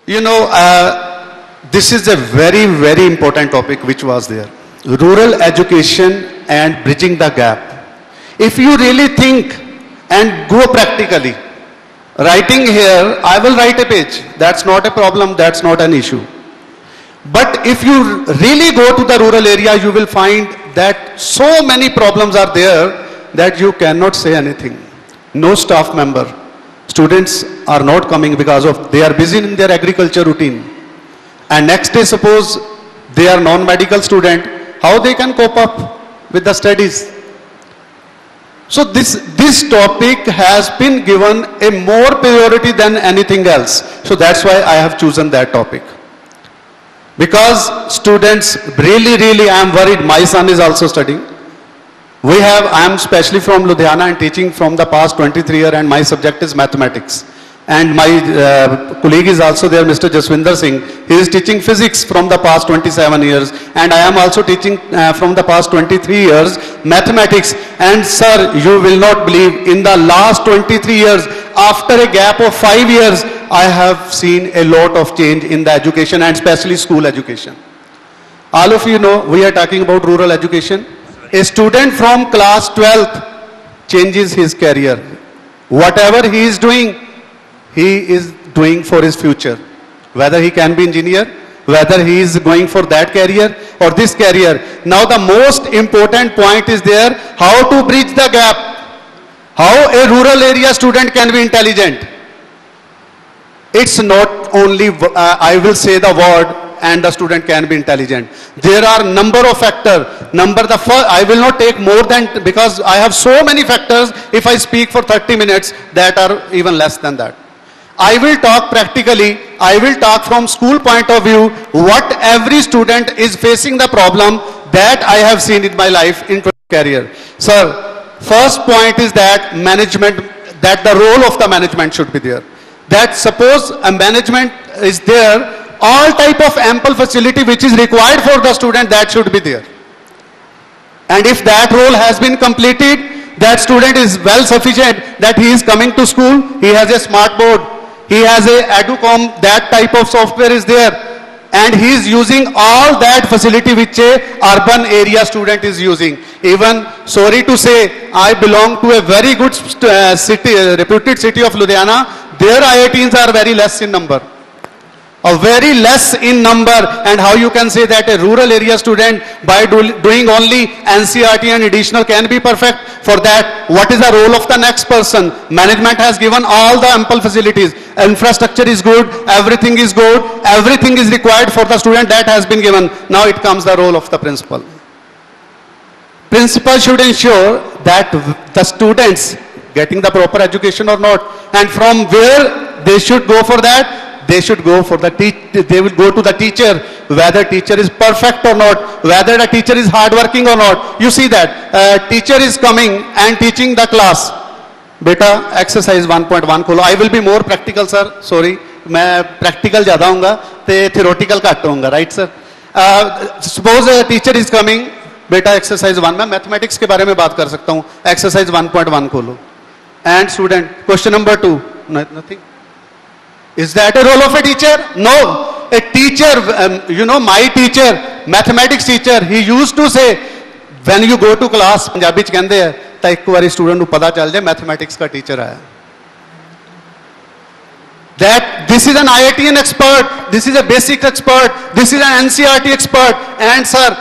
You know, this is a very, very important topic which was there. Rural education and bridging the gap. If you really think and go practically, writing here, I will write a page. That's not a problem, that's not an issue. But if you really go to the rural area, you will find that so many problems are there that you cannot say anything. No staff member. Students are not coming because of they are busy in their agriculture routine. And next day, suppose they are non-medical student, how they can cope up with the studies? So this topic has been given a more priority than anything else. So that's why I have chosen that topic. Because students really, I am worried. My son is also studying. I am specially from Ludhiana and teaching from the past 23 years, and my subject is mathematics. And my colleague is also there, Mr. Jaswinder Singh. He is teaching physics from the past 27 years. And I am also teaching from the past 23 years mathematics. And sir, you will not believe, in the last 23 years, after a gap of 5 years, I have seen a lot of change in the education and especially school education. All of you know, we are talking about rural education. A student from class 12th changes his career. Whatever he is doing for his future. Whether he can be engineer, whether he is going for that career or this career. Now the most important point is there, how to bridge the gap. How a rural area student can be intelligent. It's not only, I will say the word, and the student can be intelligent. There are number of factors. I will not take more than, because I have so many factors. If I speak for 30 minutes, that are even less than that. I will talk practically. I will talk from school point of view, what every student is facing the problem that I have seen in my life in career. Sir, first point is that management, that the role of the management should be there. That suppose a management is there, all type of ample facility which is required for the student, that should be there. And if that role has been completed, that student is well sufficient, that he is coming to school, he has a smart board, he has a EduCom, that type of software is there, and he is using all that facility which a urban area student is using. Even, sorry to say, I belong to a very good city, reputed city of Ludhiana. Their IITs are very less in number. Very less in number, and how you can say that a rural area student by doing only NCERT and additional can be perfect? For that, what is the role of the next person? Management has given all the ample facilities. Infrastructure is good, everything is good, everything is required for the student, that has been given. Now it comes the role of the principal. Principal should ensure that the students getting the proper education or not, and from where they should go for that. They should go for they will go to the teacher, whether teacher is perfect or not, whether the teacher is hardworking or not. You see that teacher is coming and teaching the class. Beta, exercise 1.1 खोलो. I will be more practical, sir. Sorry, मैं practical ज़्यादा होऊंगा, ते theoretical घट होऊंगा, right, sir? Suppose a teacher is coming, beta exercise 1 मैं mathematics के बारे में बात कर सकता हूँ. Exercise 1.1 खोलो. And student, question number 2, nothing. Is that a role of a teacher? No. A teacher, you know, my teacher, mathematics teacher, he used to say, when you go to class, Punjabi च कहंदे हैं, तो एक बारी student को पता चल जाए मैथमेटिक्स का टीचर आया. That this is an IITian expert, this is a basic expert, this is an NCERT expert, and sir,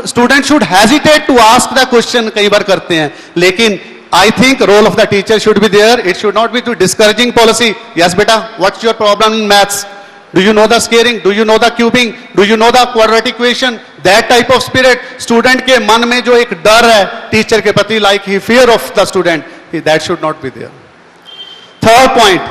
student should hesitate to ask the question. कई बार करते हैं, लेकिन I think role of the teacher should be there. It should not be to discouraging policy. Yes, beta, what's your problem in maths? Do you know the scaling? Do you know the cubing? Do you know the quadratic equation? That type of spirit. Student के मन में जो एक डर है teacher के प्रति, like he fear of the student, that should not be there. Third point,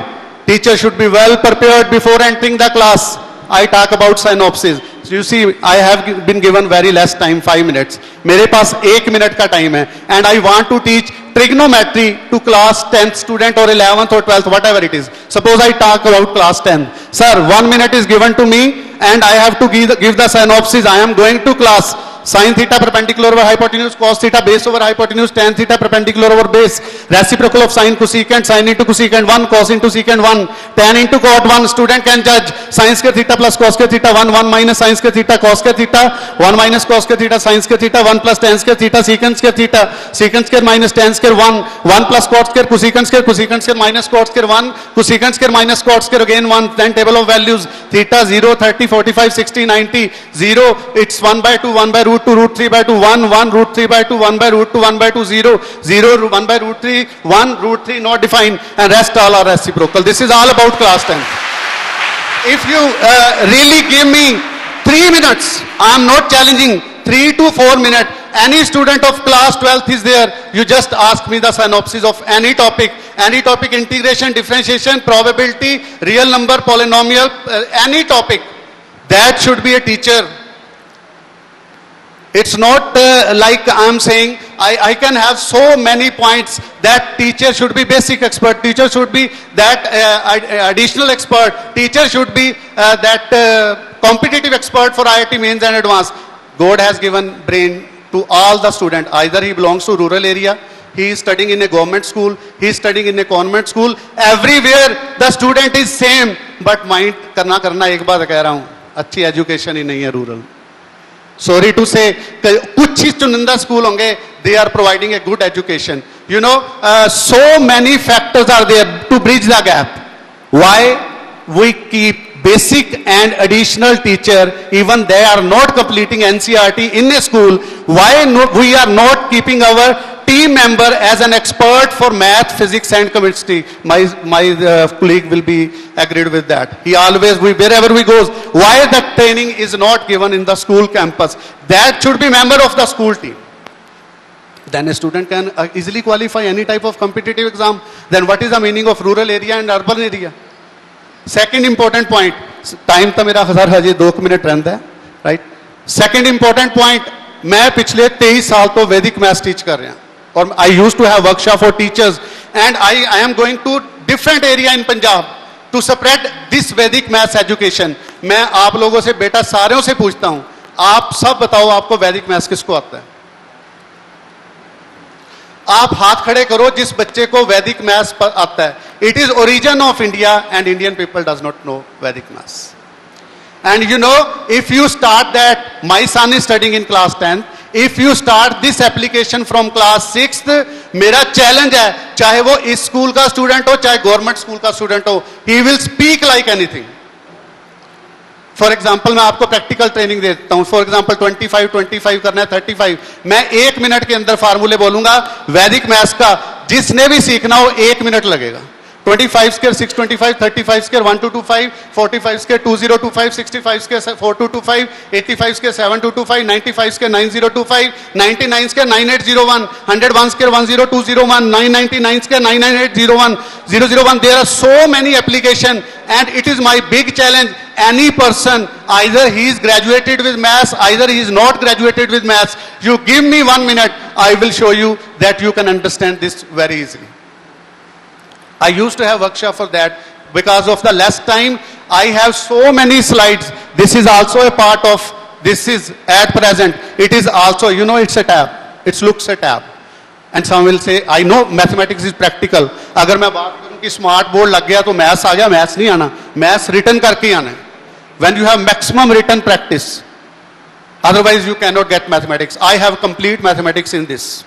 teacher should be well prepared before entering the class. I talk about synopsis. You see, I have been given very less time, 5 minutes. मेरे पास 1 minute का time है, and I want to teach trigonometry to class 10th student or 11th or 12th, whatever it is. Suppose I talk about class 10. Sir, 1 minute is given to me, and I have to give the synopsis. I am going to class. Sin theta perpendicular over hypotenuse, cos theta base over hypotenuse, tan theta perpendicular over base, reciprocal of sin cosecant, sin into cosecant 1, cos into secant 1, tan into cot 1. Student can judge sin square theta plus cos square theta 1, 1 minus sin square theta cos square theta, 1 minus cos square theta sin square theta, 1 plus tan square theta secant square theta, secant square minus tan square 1, 1 plus cot square cosecant square minus cot square 1, cosecant square minus cot square again 1. Then table of values, theta 0, 30, 45, 60, 90, 0, it's 1 by 2, 1 by root 2, root 3 by 2, 1, 1, root 3 by 2, 1 by root 2, 1 by 2, 0, 0, 1 by root 3, 1, root 3 not defined, and rest all are reciprocal. This is all about class 10. If you really give me 3 minutes, I am not challenging, 3 to 4 minutes, any student of class 12th is there, you just ask me the synopsis of any topic, integration, differentiation, probability, real number, polynomial, any topic. That should be a teacher. It's not like I'm saying I can have so many points that teacher should be basic expert, teacher should be that additional expert, teacher should be that competitive expert for IIT mains and advanced. God has given brain to all the student. Either he belongs to rural area, he is studying in a government school, he is studying in a convent school. Everywhere the student is same, but mind करना एक बात कह रहा हूँ, अच्छी education ही नहीं है rural. Sorry to say, कुछ ही चुनिंदा स्कूल होंगे, they are providing a good education. You know, so many factors are there to bridge the gap. Why we keep basic and additional teacher, even they are not completing NCERT in a school. Why we are not keeping our team member as an expert for math, physics and chemistry? My colleague will be agreed with that. He always, wherever we goes, why that training is not given in the school campus? That should be member of the school team. Then a student can easily qualify any type of competitive exam. Then what is the meaning of rural area and urban area? Second important point, time तो मेरा हजार हजे 2 minute रहता है, right? Second important point, मैं पिछले 23 साल तो वैदिक मैथ्स टीच कर रहा हूँ, और I used to have workshop for teachers, and I am going to different area in Punjab to spread this Vedic maths education. मैं आप लोगों से बेटा सारों से पूछता हूँ, आप सब बताओ आपको वैदिक मैथ्स किसको आता है? आप हाथ खड़े करो जिस बच्चे को वैदिक मैथ्स आता है. It is origin of India, and Indian people does not know Vedic maths. And you know, if you start that, my son is studying in class 10th, if you start this application from class 6th, मेरा challenge है, चाहे वो इस school का student हो, चाहे government school का student हो, he will speak like anything. For example मैं आपको प्रैक्टिकल ट्रेनिंग देता हूं. फॉर एग्जाम्पल 25 करना है, 35, मैं 1 मिनट के अंदर फार्मूले बोलूंगा वैदिक मैथ्स का. जिसने भी सीखना हो 1 मिनट लगेगा. 25 square 625, 35 square 1225, 45 square 2025, 65 square 4225, 85 square 7225, 95 square 9025, 99 square 9801, 101 square 10201, 999 square 99801, 001. There are so many applications, and it is my big challenge. Any person, either he is graduated with maths, either he is not graduated with maths, you give me 1 minute, I will show you that you can understand this very easily. I used to have workshop for that. Because of the less time, I have so many slides. This is also a part of, this is at present, it is also, you know, it's a tab. It looks a tab. And some will say, I know mathematics is practical. अगर मैं बात करूं कि smart board लग गया तो maths आ गया, maths नहीं आना. मैथ्स रिटर्न करके ही आना है. When you have maximum written practice, otherwise you cannot get mathematics. I have complete mathematics in this.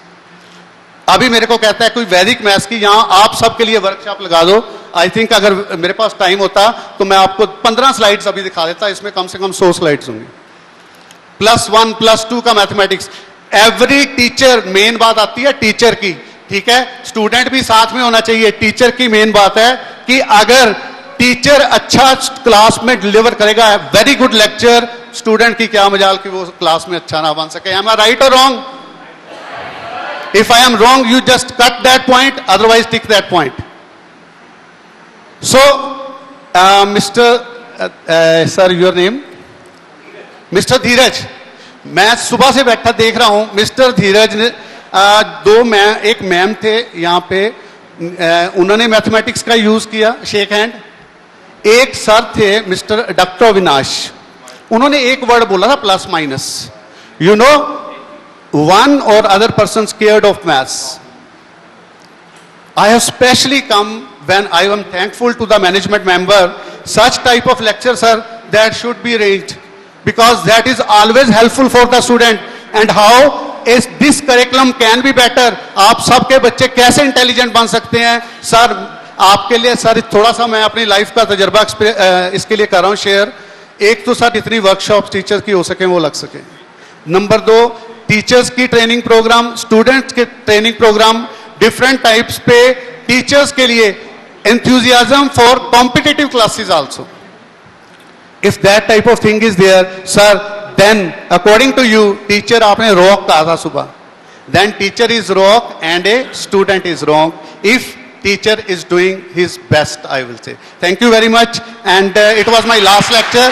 अभी मेरे को कहता है कोई वैदिक मैथ्स की यहाँ आप सबके लिए वर्कशॉप लगा दो. आई थिंक अगर मेरे पास टाइम होता तो मैं आपको 15 स्लाइड्स अभी दिखा देता. इसमें कम से कम 100 स्लाइड्स होंगी. +1 +2 का मैथमेटिक्स. एवरी टीचर, मेन बात आती है टीचर की, ठीक है, स्टूडेंट भी साथ में होना चाहिए. टीचर की मेन बात है कि अगर टीचर अच्छा क्लास में डिलीवर करेगा, वेरी गुड लेक्चर, स्टूडेंट की क्या मजाल कि वो क्लास में अच्छा ना बन सके. एम आई राइट और wrong? If I am wrong, you just cut that point, otherwise tick that point. So, Mr. Sir, your name? Mr Dheeraj, मैं सुबह से बैठा देख रहा हूं, मिस्टर धीरज ने एक मैम थे यहाँ पे, उन्होंने मैथमेटिक्स का यूज किया, शेक हैंड। एक सर थे मिस्टर डॉक्टर अविनाश, उन्होंने एक वर्ड बोला था plus minus. You know, one or other person scared of maths. I have specially come when I am thankful to the management member, such type of lecture, sir, that should be arranged, because that is always helpful for the student. And how is this curriculum can be better? आप सबके बच्चे कैसे intelligent बन सकते हैं sir? आपके लिए sir थोड़ा सा मैं अपनी लाइफ का तजर्बा इसके लिए कर रहा हूँ शेयर। एक तो सर इतनी वर्कशॉप टीचर्स की हो सके वो लग सके। नंबर 2, टीचर्स की ट्रेनिंग प्रोग्राम, स्टूडेंट्स के ट्रेनिंग प्रोग्राम डिफरेंट टाइप्स पे, टीचर्स के लिए enthusiasm for competitive classes also. If that type of thing is there, sir, then according to you, teacher आपने rock कहा था सुबह, then teacher is rock and a student is wrong if teacher is doing his best, I will say. Thank you very much, and it was my last lecture.